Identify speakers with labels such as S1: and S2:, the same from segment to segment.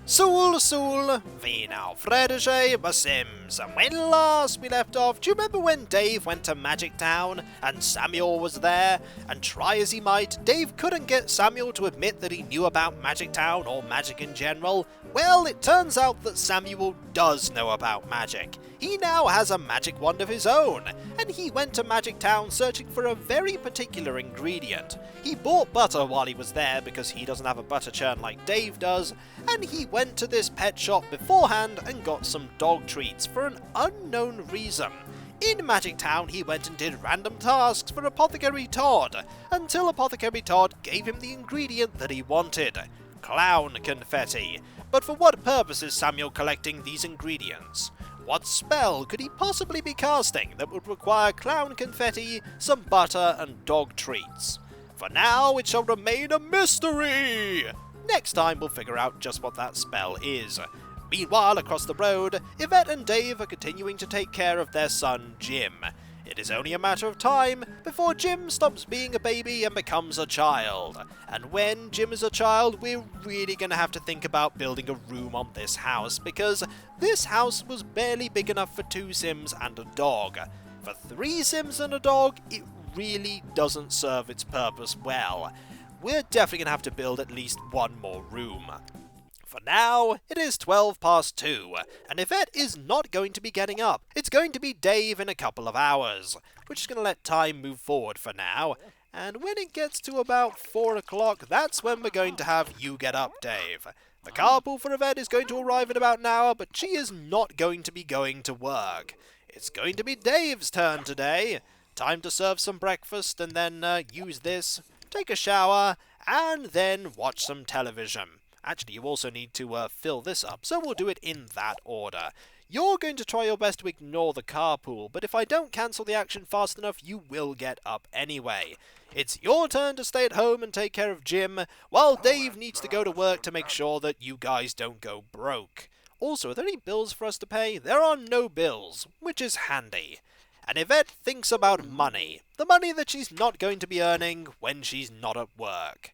S1: Sul, vi now Fredersche Sims, and when last we left off, do you remember when Dave went to Magic Town and Samuel was there? And try as he might, Dave couldn't get Samuel to admit that he knew about Magic Town or magic in general. Well, it turns out that Samuel does know about magic. He now has a magic wand of his own, and he went to Magic Town searching for a very particular ingredient. He bought butter while he was there because he doesn't have a butter churn like Dave does, and he went to this pet shop beforehand and got some dog treats for an unknown reason. In Magic Town, he went and did random tasks for Apothecary Todd, until Apothecary Todd gave him the ingredient that he wanted: clown confetti. But for what purpose is Samuel collecting these ingredients? What spell could he possibly be casting that would require clown confetti, some butter, and dog treats? For now, it shall remain a mystery! Next time we'll figure out just what that spell is. Meanwhile, across the road, Yvette and Dave are continuing to take care of their son, Jim. It is only a matter of time before Jim stops being a baby and becomes a child. And when Jim is a child, we're really going to have to think about building a room on this house, because this house was barely big enough for 2 Sims and a dog. For 3 Sims and a dog, it really doesn't serve its purpose well. We're definitely going to have to build at least 1 more room. For now, it is 2:12, and Yvette is not going to be getting up. It's going to be Dave in a couple of hours. We're just going to let time move forward for now, and when it gets to about 4 o'clock, that's when we're going to have you get up, Dave. The carpool for Yvette is going to arrive in about an hour, but she is not going to be going to work. It's going to be Dave's turn today. Time to serve some breakfast and then use this, take a shower, and then watch some television. Actually, you also need to fill this up, so we'll do it in that order. You're going to try your best to ignore the carpool, but if I don't cancel the action fast enough, you will get up anyway. It's your turn to stay at home and take care of Jim, while Dave needs to go to work to make sure that you guys don't go broke. Also, are there any bills for us to pay? There are no bills, which is handy. And Yvette thinks about money. The money that she's not going to be earning when she's not at work.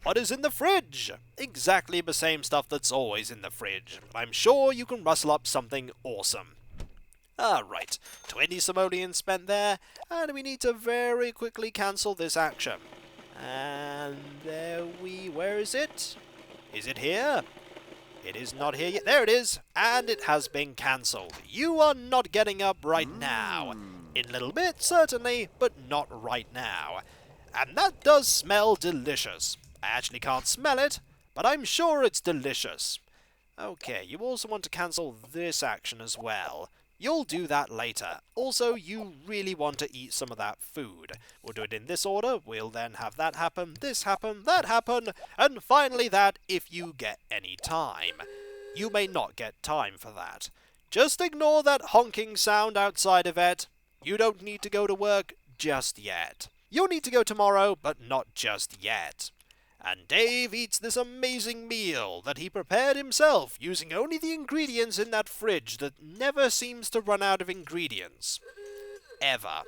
S1: What is in the fridge? Exactly the same stuff that's always in the fridge. I'm sure you can rustle up something awesome. Alright, 20 simoleons spent there, and we need to very quickly cancel this action. And where is it? Is it here? It is not here yet. There it is, and it has been cancelled. You are not getting up right now. In a little bit, certainly, but not right now. And that does smell delicious. I actually can't smell it, but I'm sure it's delicious. Okay, you also want to cancel this action as well. You'll do that later. Also, you really want to eat some of that food. We'll do it in this order. We'll then have that happen, this happen, that happen, and finally that if you get any time. You may not get time for that. Just ignore that honking sound outside, Yvette. You don't need to go to work just yet. You'll need to go tomorrow, but not just yet. And Dave eats this amazing meal that he prepared himself using only the ingredients in that fridge that never seems to run out of ingredients. Ever.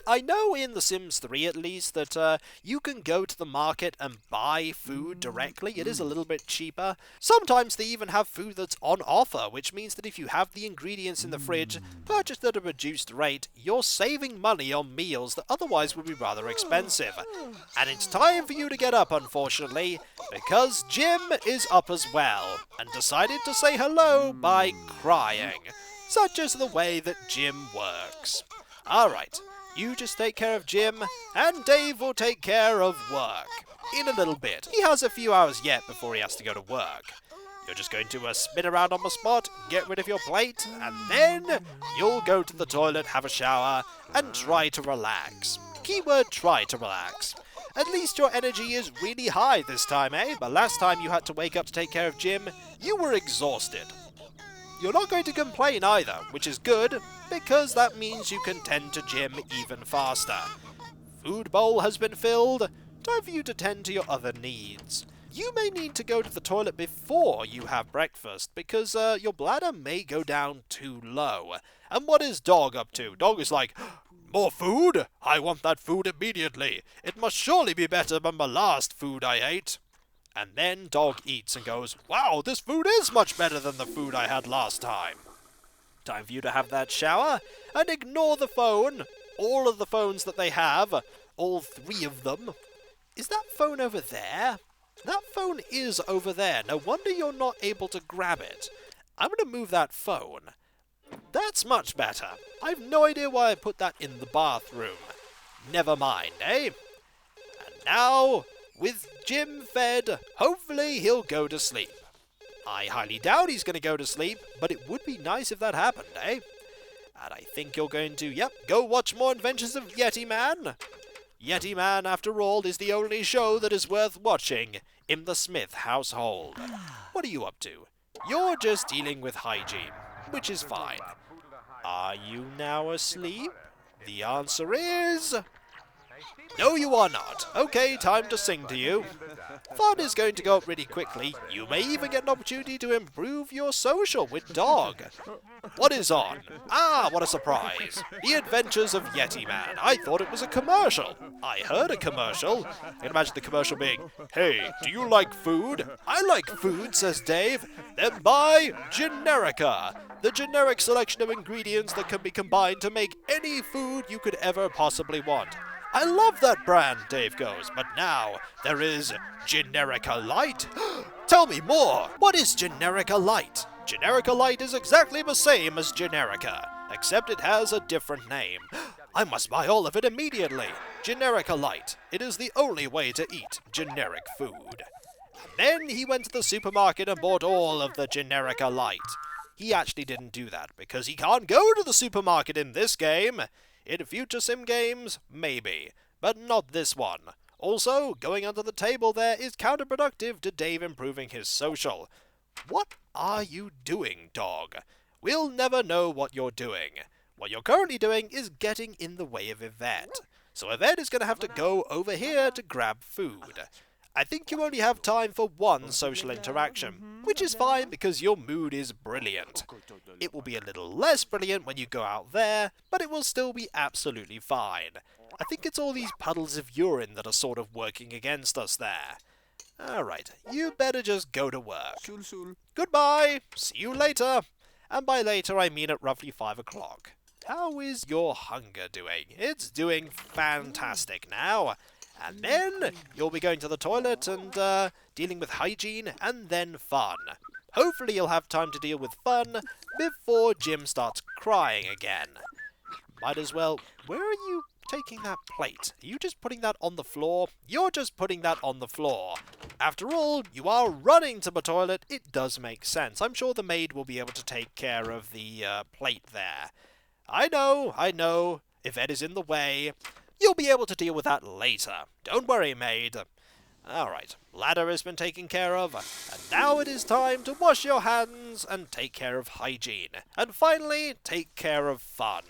S1: I know in The Sims 3 at least that you can go to the market and buy food directly. It is a little bit cheaper. Sometimes they even have food that's on offer, which means that if you have the ingredients in the fridge purchased at a reduced rate, you're saving money on meals that otherwise would be rather expensive. And it's time for you to get up, unfortunately, because Jim is up as well, and decided to say hello by crying. Such is the way that Jim works. Alright. You just take care of Jim, and Dave will take care of work. In a little bit. He has a few hours yet before he has to go to work. You're just going to spin around on the spot, get rid of your plate, and then you'll go to the toilet, have a shower, and try to relax. Keyword try to relax. At least your energy is really high this time, eh? But last time you had to wake up to take care of Jim, you were exhausted. You're not going to complain either, which is good, because that means you can tend to Jim even faster. Food bowl has been filled. Time for you to tend to your other needs. You may need to go to the toilet before you have breakfast, because your bladder may go down too low. And what is Dog up to? Dog is like, more food? I want that food immediately. It must surely be better than the last food I ate. And then dog eats and goes, "Wow, this food is much better than the food I had last time." Time for you to have that shower and ignore the phone. All of the phones that they have, all 3 of them. Is that phone over there? That phone is over there. No wonder you're not able to grab it. I'm going to move that phone. That's much better. I've no idea why I put that in the bathroom. Never mind, eh? And now, with Jim fed, hopefully he'll go to sleep. I highly doubt he's going to go to sleep, but it would be nice if that happened, eh? And I think you're going to, go watch more Adventures of Yeti Man. Yeti Man, after all, is the only show that is worth watching in the Smith household. What are you up to? You're just dealing with hygiene, which is fine. Are you now asleep? The answer is... no, you are not. Okay, time to sing to you. Fun is going to go up really quickly. You may even get an opportunity to improve your social with Dog. What is on? Ah, what a surprise. The Adventures of Yeti Man. I thought it was a commercial. I heard a commercial. I can imagine the commercial being, "Hey, do you like food?" "I like food," says Dave. "Then buy Generica. The generic selection of ingredients that can be combined to make any food you could ever possibly want." "I love that brand," Dave goes, "but now there is Generica Light." "Tell me more. What is Generica Light?" "Generica Light is exactly the same as Generica, except it has a different name." "I must buy all of it immediately." Generica Light. It is the only way to eat generic food. And then he went to the supermarket and bought all of the Generica Light. He actually didn't do that because he can't go to the supermarket in this game. In future sim games, maybe, but not this one. Also, going under the table there is counterproductive to Dave improving his social. What are you doing, Dog? We'll never know what you're doing. What you're currently doing is getting in the way of Yvette. So Yvette is going to have to go over here to grab food. I think you only have time for one social interaction, which is fine because your mood is brilliant. It will be a little less brilliant when you go out there, but it will still be absolutely fine. I think it's all these puddles of urine that are sort of working against us there. Alright, you better just go to work. Goodbye! See you later! And by later I mean at roughly 5 o'clock. How is your hunger doing? It's doing fantastic now. And then you'll be going to the toilet and dealing with hygiene and then fun. Hopefully you'll have time to deal with fun before Jim starts crying again. Might as well... Where are you taking that plate? Are you just putting that on the floor? You're just putting that on the floor. After all, you are running to the toilet. It does make sense. I'm sure the maid will be able to take care of the plate there. I know. Yvette is in the way. You'll be able to deal with that later. Don't worry, maid. Alright, ladder has been taken care of, and now it is time to wash your hands and take care of hygiene. And finally, take care of fun.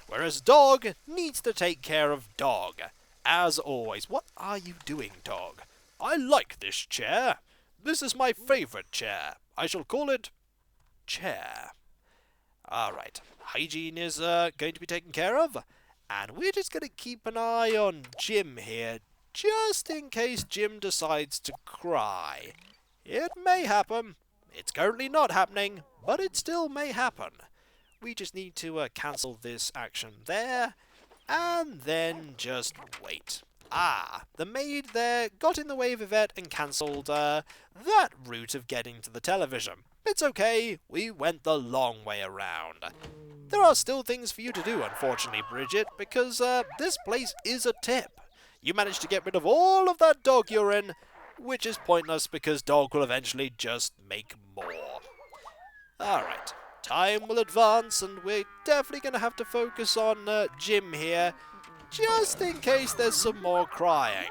S1: Whereas Dog needs to take care of Dog. As always, what are you doing, Dog? I like this chair. This is my favourite chair. I shall call it chair. Alright, hygiene is going to be taken care of. And we're just going to keep an eye on Jim here, just in case Jim decides to cry. It may happen. It's currently not happening, but it still may happen. We just need to cancel this action there, and then just wait. Ah, the maid there got in the way of Yvette and cancelled that route of getting to the television. It's okay, we went the long way around. There are still things for you to do, unfortunately, Bridget, because this place is a tip. You managed to get rid of all of that dog urine, which is pointless because Dog will eventually just make more. Alright, time will advance, and we're definitely going to have to focus on Jim here, just in case there's some more crying.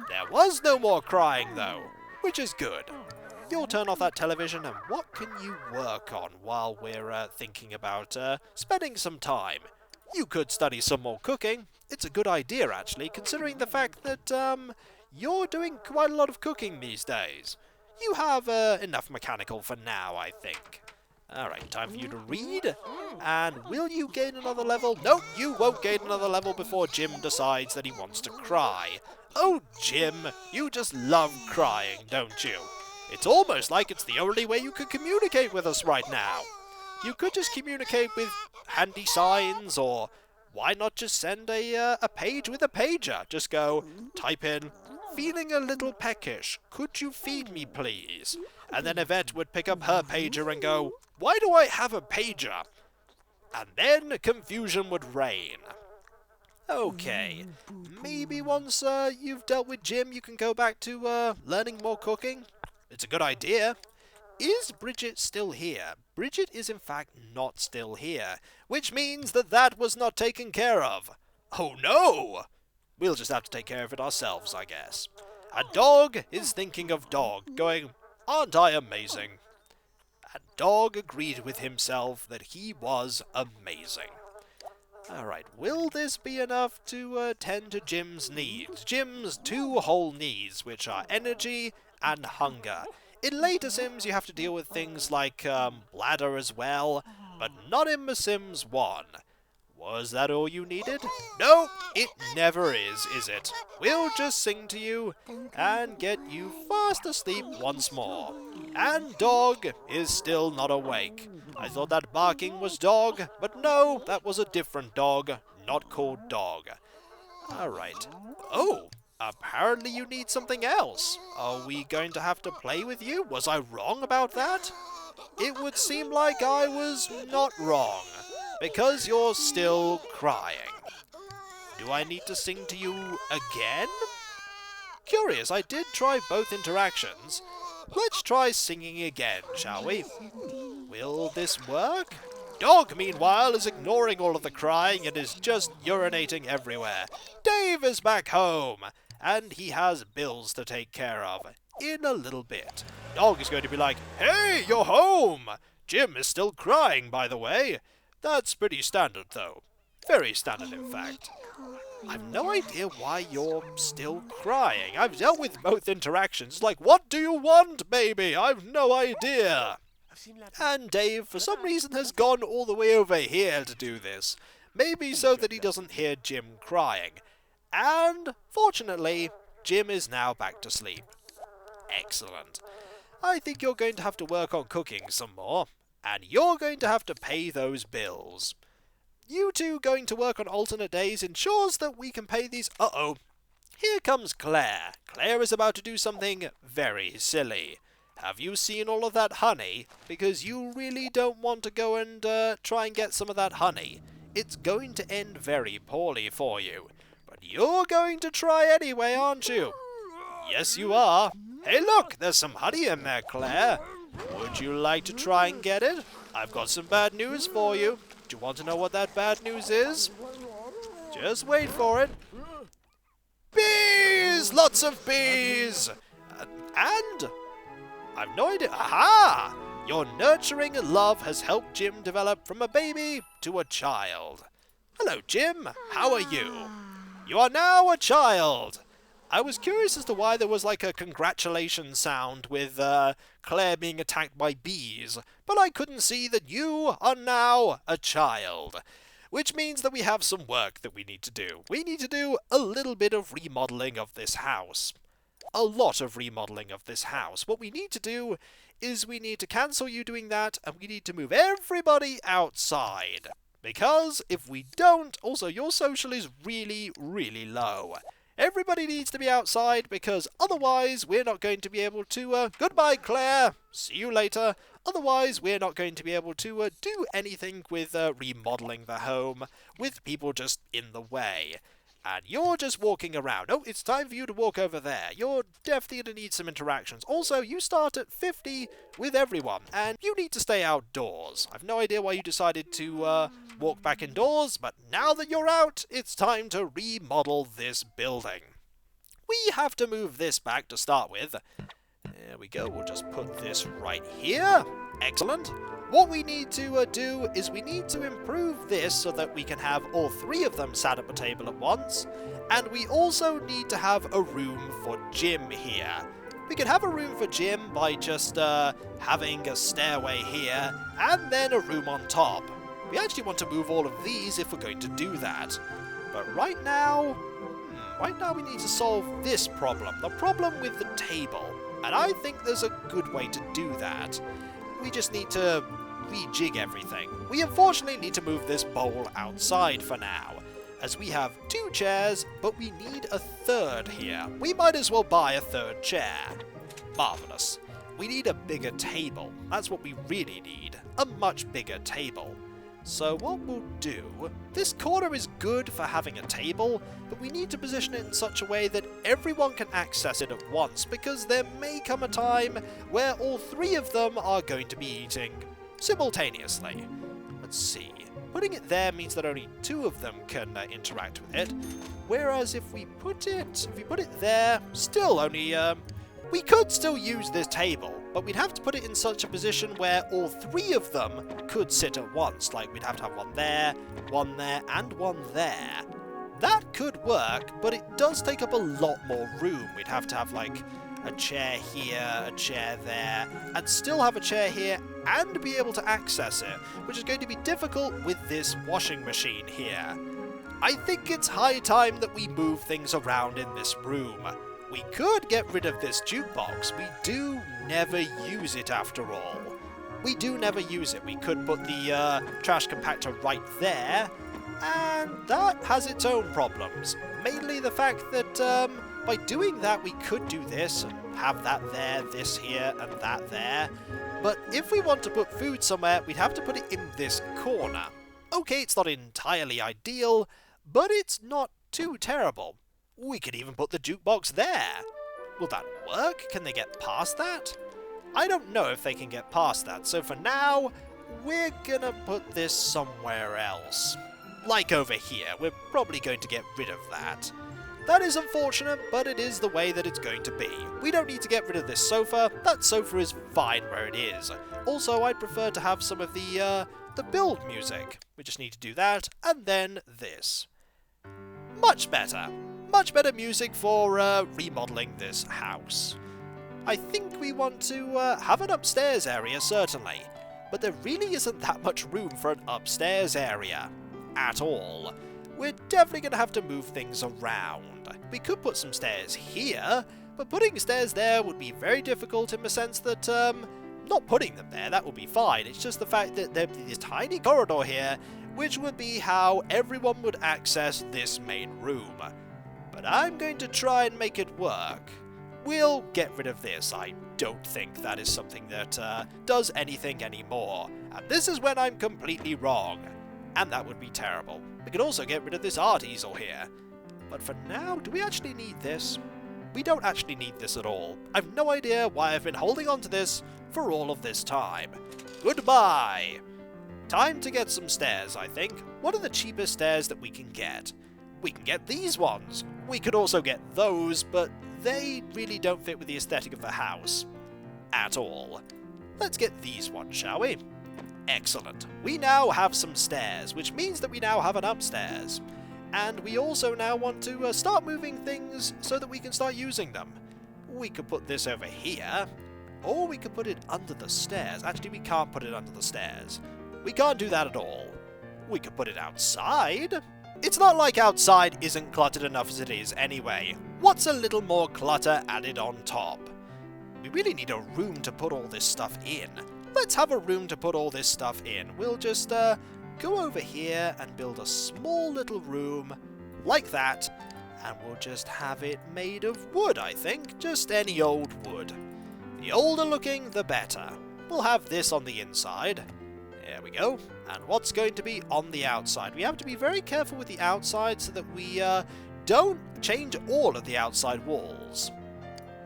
S1: There was no more crying, though, which is good. You'll turn off that television, and what can you work on while we're thinking about spending some time? You could study some more cooking. It's a good idea, actually, considering the fact that you're doing quite a lot of cooking these days. You have enough mechanical for now, I think. Alright, time for you to read. And will you gain another level? Nope, you won't gain another level before Jim decides that he wants to cry. Oh, Jim, you just love crying, don't you? It's almost like it's the only way you can communicate with us right now. You could just communicate with handy signs, or why not just send a page with a pager? Just go, type in, feeling a little peckish, could you feed me please? And then Yvette would pick up her pager and go, why do I have a pager? And then confusion would reign. Okay, maybe once you've dealt with Jim, you can go back to learning more cooking. It's a good idea. Is Bridget still here? Bridget is in fact not still here, which means that that was not taken care of. Oh no! We'll just have to take care of it ourselves, I guess. A dog is thinking of dog, going, aren't I amazing? And dog agreed with himself that he was amazing. Alright, will this be enough to tend to Jim's needs? Jim's 2 whole needs, which are energy and hunger. In later Sims, you have to deal with things like bladder as well, but not in The Sims 1. Was that all you needed? No, it never is it? We'll just sing to you and get you fast asleep once more. And dog is still not awake. I thought that barking was dog, but no, that was a different dog, not called dog. Alright. Oh! Apparently you need something else. Are we going to have to play with you? Was I wrong about that? It would seem like I was not wrong, because you're still crying. Do I need to sing to you again? Curious, I did try both interactions. Let's try singing again, shall we? Will this work? Dog, meanwhile, is ignoring all of the crying and is just urinating everywhere. Dave is back home, and he has bills to take care of in a little bit. Dog is going to be like, hey, you're home! Jim is still crying, by the way. That's pretty standard, though. Very standard, in fact. I've no idea why you're still crying. I've dealt with both interactions. Like, what do you want, baby? I've no idea. And Dave, for some reason, has gone all the way over here to do this. Maybe so that he doesn't hear Jim crying. And, fortunately, Jim is now back to sleep. Excellent. I think you're going to have to work on cooking some more. And you're going to have to pay those bills. You two going to work on alternate days ensures that we can pay these... Uh-oh. Here comes Claire. Claire is about to do something very silly. Have you seen all of that honey? Because you really don't want to go and try and get some of that honey. It's going to end very poorly for you. But you're going to try anyway, aren't you? Yes, you are. Hey, look, there's some honey in there, Claire. Would you like to try and get it? I've got some bad news for you. Do you want to know what that bad news is? Just wait for it. Bees! Lots of bees! And... I've no idea. Aha! Your nurturing love has helped Jim develop from a baby to a child. Hello, Jim. How are you? You are now a child. I was curious as to why there was like a congratulations sound with Claire being attacked by bees, but I couldn't see that you are now a child. Which means that we have some work that we need to do. We need to do a little bit of remodeling of this house. A lot of remodeling of this house. What we need to do is we need to cancel you doing that, and we need to move everybody outside. Because if we don't, also your social is really, really low. Everybody needs to be outside, because otherwise we're not going to be able to, goodbye Claire, see you later. Otherwise we're not going to be able to do anything with remodeling the home, with people just in the way. And you're just walking around. Oh, it's time for you to walk over there. You're definitely going to need some interactions. Also, you start at 50 with everyone, and you need to stay outdoors. I've no idea why you decided to walk back indoors, but now that you're out, it's time to remodel this building. We have to move this back to start with. There we go. We'll just put this right here. Excellent. What we need to do is we need to improve this so that we can have all 3 of them sat at the table at once. And we also need to have a room for Jim here. We can have a room for Jim, by just having a stairway here and then a room on top. We actually want to move all of these if we're going to do that. But right now we need to solve this problem, the problem with the table. And I think there's a good way to do that. We just need to rejig everything. We unfortunately need to move this bowl outside for now, as we have 2 chairs, but we need a third here. We might as well buy a third chair. Marvellous. We need a bigger table. That's what we really need. A much bigger table. So what we'll do, this corner is good for having a table, but we need to position it in such a way that everyone can access it at once, because there may come a time where all 3 of them are going to be eating simultaneously. Let's see. Putting it there means that only 2 of them can interact with it, whereas if we put it there, still only, we could still use this table, but we'd have to put it in such a position where all 3 of them could sit at once. Like, we'd have to have one there, and one there. That could work, but it does take up a lot more room. We'd have to have, like, a chair here, a chair there, and still have a chair here and be able to access it, which is going to be difficult with this washing machine here. I think it's high time that we move things around in this room. We could get rid of this jukebox. We do never use it after all. We do never use it. We could put the trash compactor right there, and that has its own problems. Mainly the fact that by doing that we could do this and have that there, this here, and that there. But if we want to put food somewhere, we'd have to put it in this corner. Okay, it's not entirely ideal, but it's not too terrible. We could even put the jukebox there. Will that work? Can they get past that? I don't know if they can get past that, so for now, we're gonna put this somewhere else. Like over here, we're probably going to get rid of that. That is unfortunate, but it is the way that it's going to be. We don't need to get rid of this sofa. That sofa is fine where it is. Also, I'd prefer to have some of the build music. We just need to do that, and then this. Much better. Much better music for remodeling this house. I think we want to have an upstairs area, certainly. But there really isn't that much room for an upstairs area. At all. We're definitely going to have to move things around. We could put some stairs here, but putting stairs there would be very difficult in the sense that, not putting them there, that would be fine. It's just the fact that there'd be this tiny corridor here, which would be how everyone would access this main room. But I'm going to try and make it work. We'll get rid of this. I don't think that is something that does anything anymore. And this is when I'm completely wrong. And that would be terrible. We could also get rid of this art easel here. But for now, do we actually need this? We don't actually need this at all. I've no idea why I've been holding on to this for all of this time. Goodbye! Time to get some stairs, I think. What are the cheapest stairs that we can get? We can get these ones. We could also get those, but they really don't fit with the aesthetic of the house. At all. Let's get these ones, shall we? Excellent. We now have some stairs, which means that we now have an upstairs. And we also now want to start moving things so that we can start using them. We could put this over here, or we could put it under the stairs. Actually, we can't put it under the stairs. We can't do that at all. We could put it outside. It's not like outside isn't cluttered enough as it is anyway. What's a little more clutter added on top? We really need a room to put all this stuff in. Let's have a room to put all this stuff in. We'll just go over here and build a small little room like that, and we'll just have it made of wood, I think. Just any old wood. The older looking, the better. We'll have this on the inside. There we go. And what's going to be on the outside? We have to be very careful with the outside so that we don't change all of the outside walls.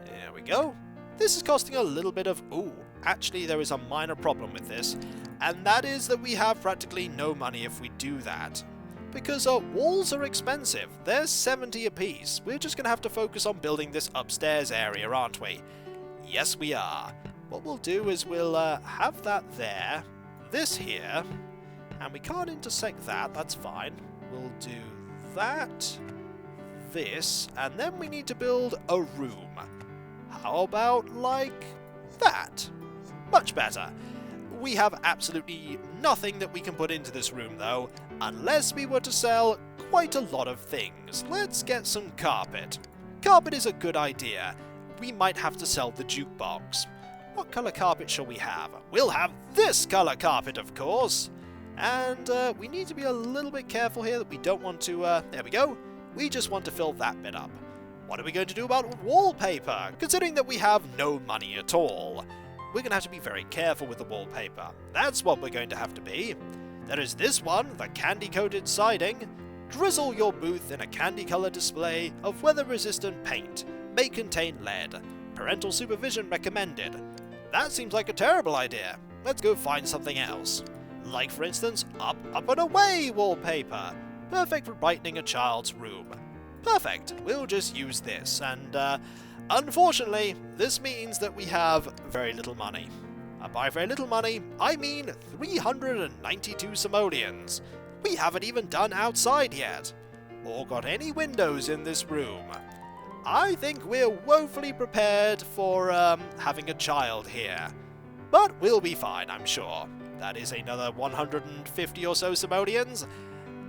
S1: There we go. This is costing a little bit of... Ooh. Actually, there is a minor problem with this, and that is that we have practically no money if we do that. Because walls are expensive. They're 70 apiece. We're just going to have to focus on building this upstairs area, aren't we? Yes, we are. What we'll do is we'll have that there, this here, and we can't intersect that, that's fine. We'll do that, this, and then we need to build a room. How about, like... that. Much better. We have absolutely nothing that we can put into this room though, unless we were to sell quite a lot of things. Let's get some carpet. Carpet is a good idea. We might have to sell the jukebox. What colour carpet shall we have? We'll have this colour carpet, of course. And we need to be a little bit careful here that we don't want to... there we go. We just want to fill that bit up. What are we going to do about wallpaper, considering that we have no money at all? We're going to have to be very careful with the wallpaper. That's what we're going to have to be. There is this one, the candy-coated siding. Drizzle your booth in a candy-coloured display of weather-resistant paint. May contain lead. Parental supervision recommended. That seems like a terrible idea. Let's go find something else. Like, for instance, up and away wallpaper. Perfect for brightening a child's room. Perfect. We'll just use this, and unfortunately, this means that we have very little money. And by very little money, I mean 392 simoleons. We haven't even done outside yet, or got any windows in this room. I think we're woefully prepared for having a child here. But we'll be fine, I'm sure. That is another 150 or so simoleons.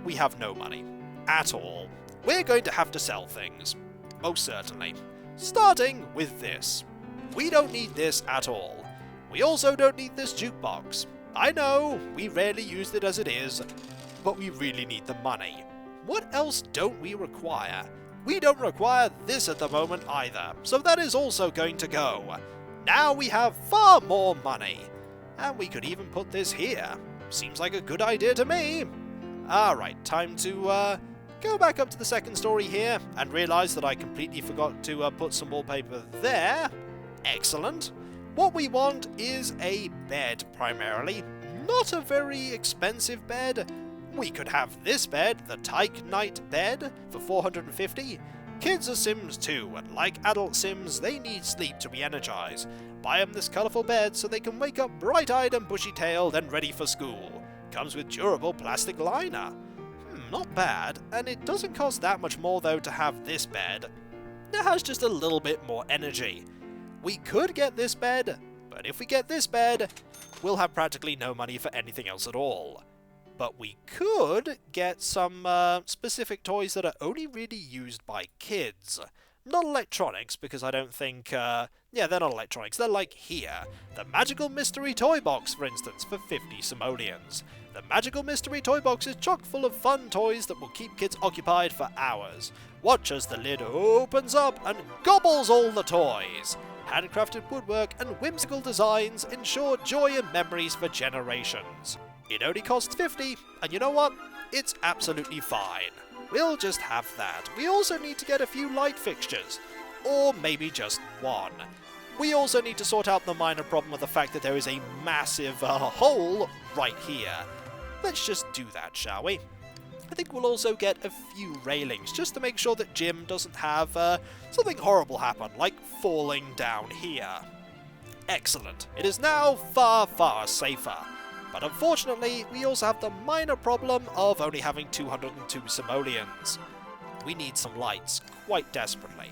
S1: We have no money. At all. We're going to have to sell things. Most certainly. Starting with this. We don't need this at all. We also don't need this jukebox. I know, we rarely use it as it is, but we really need the money. What else don't we require? We don't require this at the moment either, so that is also going to go. Now we have far more money. And we could even put this here. Seems like a good idea to me. Alright, time to go back up to the second story here and realise that I completely forgot to put some wallpaper there. Excellent. What we want is a bed, primarily. Not a very expensive bed. We could have this bed, the Tyke Night bed, for 450. Kids are Sims too, and like adult Sims, they need sleep to re-energize. Buy them this colourful bed so they can wake up bright-eyed and bushy-tailed and ready for school. Comes with durable plastic liner. Not bad, and it doesn't cost that much more though to have this bed. It has just a little bit more energy. We could get this bed, but if we get this bed, we'll have practically no money for anything else at all. But we could get some specific toys that are only really used by kids. Not electronics, because I don't think... yeah, they're not electronics, they're like here. The Magical Mystery Toy Box, for instance, for 50 simoleons. The Magical Mystery Toy Box is chock full of fun toys that will keep kids occupied for hours. Watch as the lid opens up and gobbles all the toys. Handcrafted woodwork and whimsical designs ensure joy and memories for generations. It only costs 50, and you know what? It's absolutely fine. We'll just have that. We also need to get a few light fixtures. Or maybe just one. We also need to sort out the minor problem of the fact that there is a massive hole right here. Let's just do that, shall we? I think we'll also get a few railings, just to make sure that Jim doesn't have something horrible happen, like falling down here. Excellent. It is now far, far safer. But unfortunately, we also have the minor problem of only having 202 simoleons. We need some lights, quite desperately.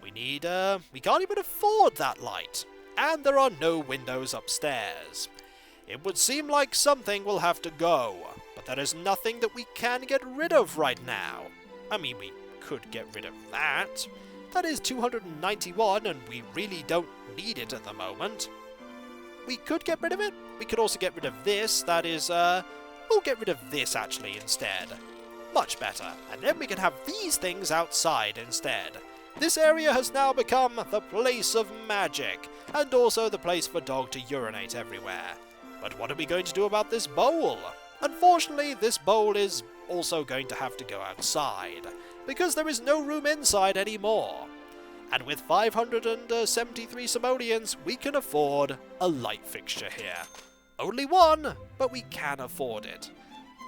S1: We can't even afford that light. And there are no windows upstairs. It would seem like something will have to go, but there is nothing that we can get rid of right now. I mean, we could get rid of that. That is 291, and we really don't need it at the moment. We could get rid of it. We could also get rid of this. That is, we'll get rid of this actually instead. Much better. And then we can have these things outside instead. This area has now become the place of magic, and also the place for dog to urinate everywhere. But what are we going to do about this bowl? Unfortunately, this bowl is also going to have to go outside, because there is no room inside anymore. And with 573 simoleons, we can afford a light fixture here. Only one, but we can afford it.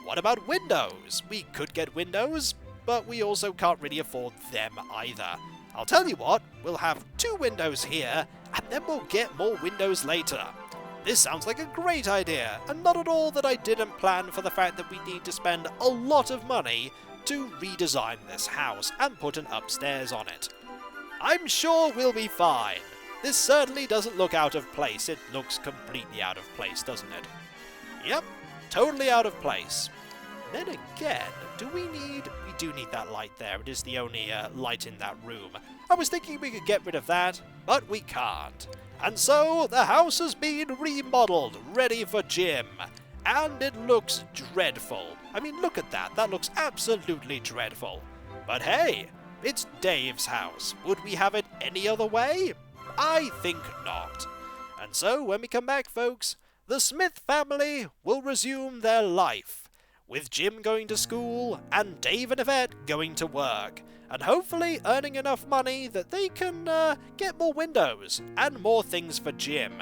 S1: What about windows? We could get windows, but we also can't really afford them either. I'll tell you what, we'll have 2 windows here, and then we'll get more windows later. This sounds like a great idea, and not at all that I didn't plan for the fact that we need to spend a lot of money to redesign this house and put an upstairs on it. I'm sure we'll be fine. This certainly doesn't look out of place. It looks completely out of place, doesn't it? Yep, totally out of place. Then again, we do need that light there. It is the only light in that room. I was thinking we could get rid of that, but we can't. And so, the house has been remodeled, ready for Jim. And it looks dreadful. I mean, look at that. That looks absolutely dreadful. But hey, it's Dave's house. Would we have it any other way? I think not. And so, when we come back, folks, the Smith family will resume their life, with Jim going to school and Dave and Yvette going to work, and hopefully earning enough money that they can get more windows and more things for Jim.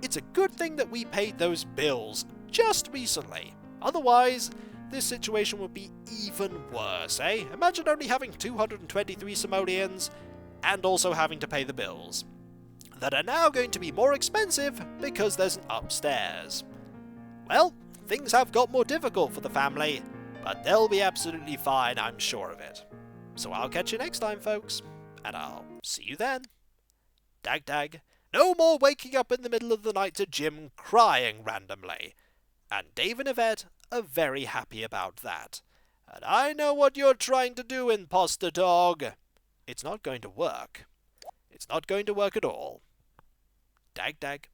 S1: It's a good thing that we paid those bills just recently. Otherwise, this situation would be even worse, eh? Imagine only having 223 simoleons and also having to pay the bills that are now going to be more expensive because there's an upstairs. Well, things have got more difficult for the family, but they'll be absolutely fine, I'm sure of it. So I'll catch you next time, folks, and I'll see you then. Dag dag. No more waking up in the middle of the night to Jim crying randomly. And Dave and Yvette are very happy about that. And I know what you're trying to do, imposter dog. It's not going to work. It's not going to work at all. Dag dag.